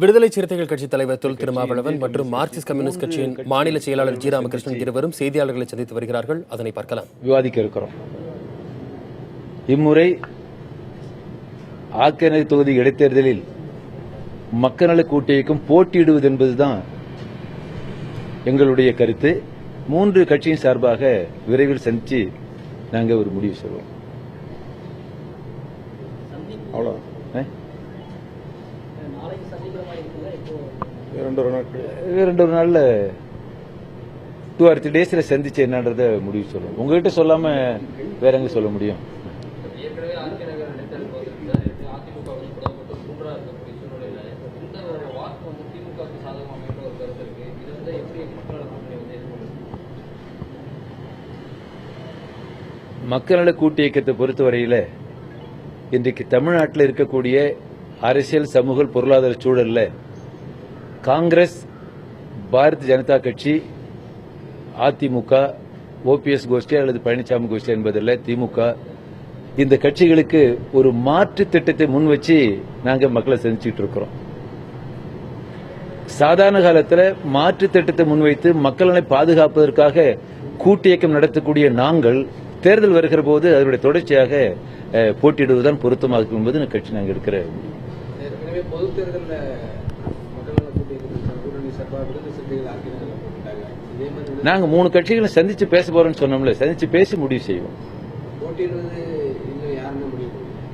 விடுதலை சிறுத்தைகள் கட்சி தலைவர் தொல் திருமாவளவன் மற்றும் மார்க்சிஸ்ட் கம்யூனிஸ்ட் கட்சியின் மாநில செயலாளர் ஜி ராமகிருஷ்ணன் இருவரும் செய்தியாளர்களை சந்தித்து வருகிறார்கள். அதனை பார்க்கலாம். விவாதிக்க இருக்கிறோம். இம்முறை ஆக்கிரமிப்பு தொகுதி இடைத்தேர்தலில் மக்கள் நல கூட்டணிக்கும் போட்டியிடுவது என்பதுதான் எங்களுடைய கருத்து. 3 கட்சியின் சார்பாக விரைவில் சந்திச்சு நாங்கள் ஒரு முடிவு சொல்வோம். அவ்வளோ 2 நாள்ல 2 or 3 daysல சந்திச்சு என்னன்றத முடிவு சொல்லுவோம். உங்ககிட்ட சொல்லாம வேற எங்க சொல்ல முடியும்? மக்கள் நல கூட்டு இயக்கத்தை பொறுத்தவரையில் இன்றைக்கு தமிழ்நாட்டில் இருக்கக்கூடிய அரசியல் சமூக பொருளாதார சூழல்ல காங்கிரஸ், பாரதிய ஜனதா கட்சி, அதிமுக, ஓபிஎஸ் கோஷ்டி அல்லது பழனிசாமி கோஷ்டி என்பதில்லை, திமுக, இந்த கட்சிகளுக்கு ஒரு மாற்று திட்டத்தை முன் வச்சு நாங்க மக்களை சந்திச்சுட்டு இருக்கிறோம். சாதாரண காலத்தில் மாற்று திட்டத்தை முன்வைத்து மக்களை பாதுகாப்பதற்காக கூட்டு இயக்கம் நடத்தக்கூடிய நாங்கள் தேர்தல் வருகிற போது அதனுடைய தொடர்ச்சியாக போட்டியிடுவதுதான் பொருத்தமாக இருக்கும் என்பது கட்சி நாங்கள் எடுக்கிற. நாங்க 3 கட்சிகளை சந்திச்சு பேச போறோம்னு சொன்னோம்ல, சந்திச்சு பேசி முடிவு செய்வோம்.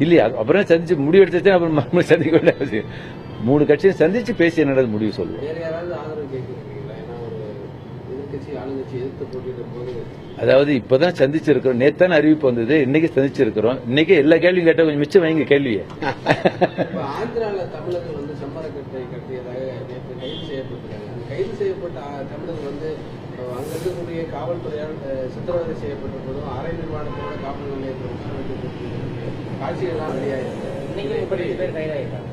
இல்லையா அப்புறம் சந்திச்சு முடிவு எடுத்து அப்புறம் சந்திக்க வேண்டிய அவசியம். 3 கட்சியை சந்திச்சு பேசி என்னோட முடிவு சொல்லுவோம். அதாவது இப்பதான் சந்திச்சிருக்கிறோம். நேத்தான அறிவிப்பு வந்தது, இன்னைக்கு சந்திச்சிருக்கிறோம். இன்னைக்கு எல்லா கேள்வியும் கேட்ட கொஞ்சம் மிச்சம் வைங்க கேள்வியை. ஆந்திரால தமிழர்கள் வந்து சம்மரக்கட்டை கட்டியதாக கைது செய்யப்பட்டிருக்காங்க. கைது செய்யப்பட்ட தமிழர்கள் அங்க இருக்கக்கூடிய காவல்துறையால் சித்திரவதை செய்யப்பட்ட போதும் அரை நிர்வாணத்தோட காவல் நிலையத்தில் காட்சிகள்லாம் வெளியாயிருக்காங்க.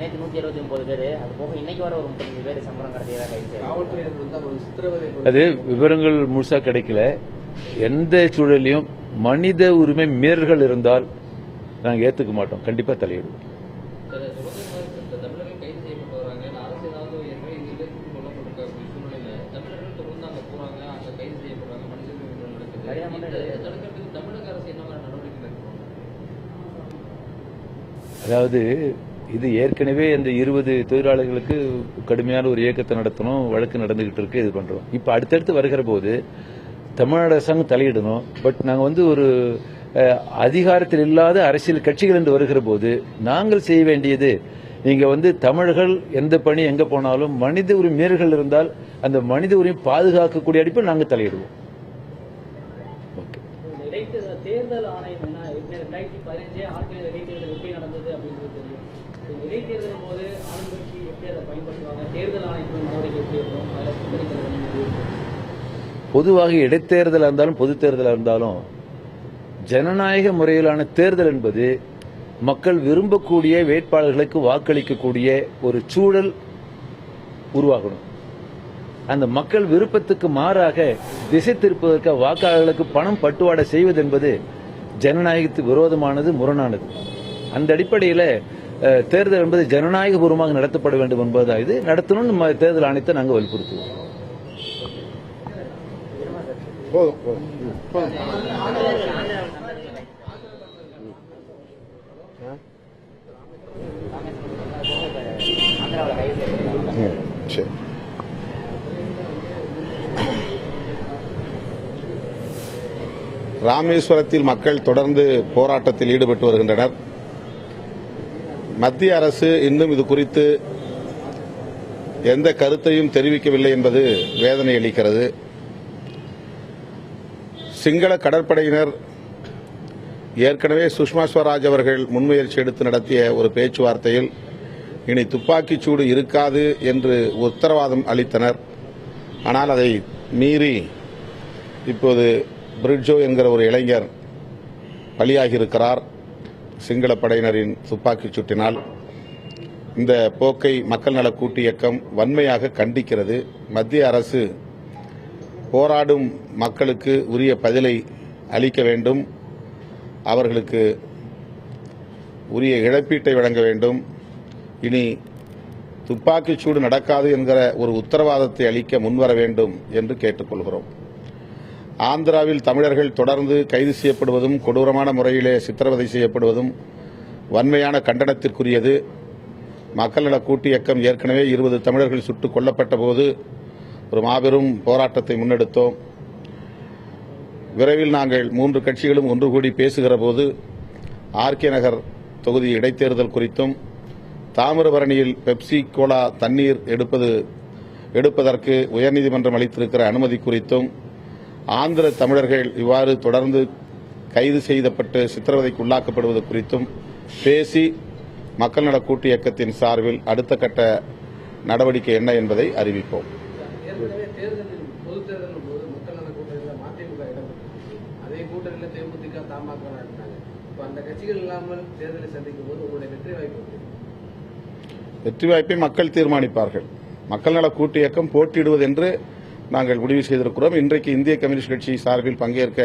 நேற்று 179 பேர், அது போக இன்னைக்கு வர ஒரு 35 பேர் சம்பளம் கடத்தியதாக கைது. காவல்துறையினர் சித்திரவதை அது விவரங்கள் முழுசா கிடைக்கல. எந்த சூழலையும் மனித உரிமை மீறல்கள் இருந்தால் நாங்கள் ஏத்துக்க மாட்டோம், கண்டிப்பா தலையிடுவோம். அதாவது இது ஏற்கனவே இந்த 20 தொழிலாளர்களுக்கு கடுமையான ஒரு இயக்கத்தை நடத்தணும், வழக்கு நடந்துகிட்டு இருக்கு, இது பண்றோம். இப்ப அடுத்தடுத்து வருகிற போது தமிழ்நாடு அரசாங்கம் தலையிடணும். பட் நாங்க ஒரு அதிகாரத்தில் இல்லாத அரசியல் கட்சிகள் என்று வருகிற போது நாங்கள் செய்ய வேண்டியது, நீங்க தமிழர்கள் எந்த பணி எங்க போனாலும் மனித உரிமை மீறல்கள் இருந்தால் அந்த மனித உரிமை பாதுகாக்கக்கூடிய அடிப்பில் நாங்கள் தலையிடுவோம். தேர்தல் ஆணையம் 2015 இடைத்தேர்தல் எப்படி நடந்தது அப்படின்றது தெரியும். இடைத்தேர்தலின் போது ஆளுங்கட்சி எப்படி அதை பயன்படுத்துவாங்க, தேர்தல் ஆணையத்தின் நடவடிக்கை எப்படி இருக்கும்? பொதுவாக இடைத்தேர்தல் இருந்தாலும் பொது தேர்தல் இருந்தாலும் ஜனநாயக முறையிலான தேர்தல் என்பது மக்கள் விரும்பக்கூடிய வேட்பாளர்களுக்கு வாக்களிக்கக்கூடிய ஒரு சூழல் உருவாகணும். அந்த மக்கள் விருப்பத்துக்கு மாறாக திசை திருப்பதற்கு வாக்காளர்களுக்கு பணம் பட்டுவாடை செய்வது என்பது ஜனநாயகத்துக்கு விரோதமானது, முரணானது. அந்த அடிப்படையில் தேர்தல் என்பது ஜனநாயக பூர்வமாக நடத்தப்பட வேண்டும் என்பதாக இது நடத்தணும். நம்ம தேர்தல் ஆணையத்தை நாங்கள் வலியுறுத்துவோம். ராமேஸ்வரத்தில் மக்கள் தொடர்ந்து போராட்டத்தில் ஈடுபட்டு வருகின்றனர். மத்திய அரசு இன்னும் இது குறித்து எந்த கருத்தையும் தெரிவிக்கவில்லை என்பது வேதனை அளிக்கிறது. சிங்கள கடற்படையினர் ஏற்கனவே சுஷ்மா ஸ்வராஜ் அவர்கள் முன்முயற்சி எடுத்து நடத்திய ஒரு பேச்சுவார்த்தையில் இனி துப்பாக்கிச் சூடு இருக்காது என்று உத்தரவாதம் அளித்தனர். ஆனால் அதை மீறி இப்போது பிரிட்ஜோ என்கிற ஒரு இளைஞர் பலியாகியிருக்கிறார் சிங்கள படையினரின் துப்பாக்கிச் சூட்டினால். இந்த போக்கை மக்கள் நல கூட்டு இயக்கம் வன்மையாக கண்டிக்கிறது. மத்திய அரசு போராடும் மக்களுக்கு உரிய பதிலை அளிக்க வேண்டும், அவர்களுக்கு உரிய இழப்பீட்டை வழங்க வேண்டும். இனி துப்பாக்கிச்சூடு நடக்காது என்கிற ஒரு உத்தரவாதத்தை அளிக்க முன்வர வேண்டும் என்று கேட்டுக்கொள்கிறோம். ஆந்திராவில் தமிழர்கள் தொடர்ந்து கைது செய்யப்படுவதும் கொடூரமான முறையிலே சித்திரவதை செய்யப்படுவதும் வன்மையான கண்டனத்திற்குரியது. மக்கள் நல கூட்டு இயக்கம் ஏற்கனவே 20 தமிழர்கள் சுட்டுக் கொல்லப்பட்ட போது ஒரு மாபெரும் போராட்டத்தை முன்னெடுத்தோம். விரைவில் நாங்கள் 3 கட்சிகளும் ஒன்று கூடி பேசுகிற போது ஆர்கே நகர் தொகுதி இடைத்தேர்தல் குறித்தும் தாமிரபரணியில் பெப்சி கோலா தண்ணீர் எடுப்பதற்கு உயர்நீதிமன்றம் அளித்திருக்கிற அனுமதி குறித்தும் ஆந்திர தமிழர்கள் இவ்வாறு தொடர்ந்து கைது செய்யப்பட்டு சித்திரவதைக்கு உள்ளாக்கப்படுவது குறித்தும் பேசி மக்கள் நல கூட்டு இயக்கத்தின் சார்பில் அடுத்த கட்ட நடவடிக்கை என்ன என்பதை அறிவிப்போம். ஏற்கனவே தேர்தலில் பொது தேர்தலின் போது மக்கள் நல கூட்டணியில் மதிமுக இடம்பெற்றது. அதே கூட்டணியில் தேமுதிக தமாக நடத்தினாங்க. இப்போ அந்த கட்சிகள் இல்லாமல் தேர்தலை சந்திக்கும் போது உங்களுடைய வெற்றி வாய்ப்பு எப்படி? வெற்றி வாய்ப்பை மக்கள் தீர்மானிப்பார்கள். மக்கள் நல கூட்டு இயக்கம் போட்டியிடுவது என்று நாங்கள் முடிவு செய்திருக்கிறோம். இன்றைக்கு இந்திய கம்யூனிஸ்ட் கட்சி சார்பில் பங்கேற்க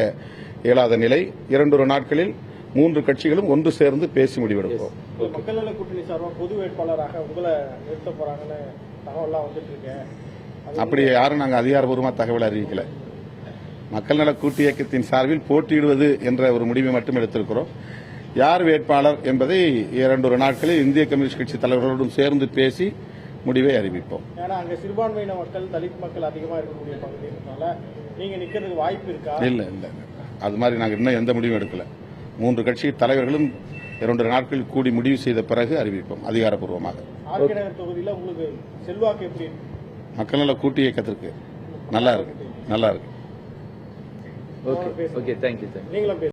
இயலாத நிலை. 2 நாட்களில் 3 கட்சிகளும் ஒன்று சேர்ந்து பேசி முடிவெடுப்போம். மக்கள் நல கூட்டணி சார்பாக பொது வேட்பாளராக உங்களை நிறுத்த போறாங்கன்னு தகவல்லாம் வந்துட்டு இருக்கு. அப்படி யாரும் நாங்கள் அதிகாரப்பூர்வமாக தகவல் அறிவிக்கல. மக்கள் நல கூட்டு இயக்கத்தின் சார்பில் போட்டியிடுவது என்ற ஒரு முடிவை மட்டும் எடுத்திருக்கிறோம். யார் வேட்பாளர் என்பதை 2 நாட்களில் இந்திய கம்யூனிஸ்ட் கட்சி தலைவர்களோடும் சேர்ந்து பேசி முடிவை அறிவிப்போம். ஏன்னா அங்க சிறுபான்மையின மக்கள் தலித் மக்கள் அதிகமா இருக்கக்கூடிய பகுதினால நீங்க நிக்கிறதுக்கு வாய்ப்பு இருக்கா? இல்ல அது மாதிரி நாங்கள் இன்னும் எந்த முடிவும் எடுக்கல. 3 கட்சி தலைவர்களும் 2 நாட்களில் கூடி முடிவு செய்த பிறகு அறிவிப்போம் அதிகாரப்பூர்வமாக. ஆர்கே நகர் தொகுதியில் உங்களுக்கு செல்வாக்கு எப்படி இருக்கு? மக்கள் நல கூட்டு இயக்கத்திற்கு நல்லா இருக்கு. Okay, thank you. நீங்களும்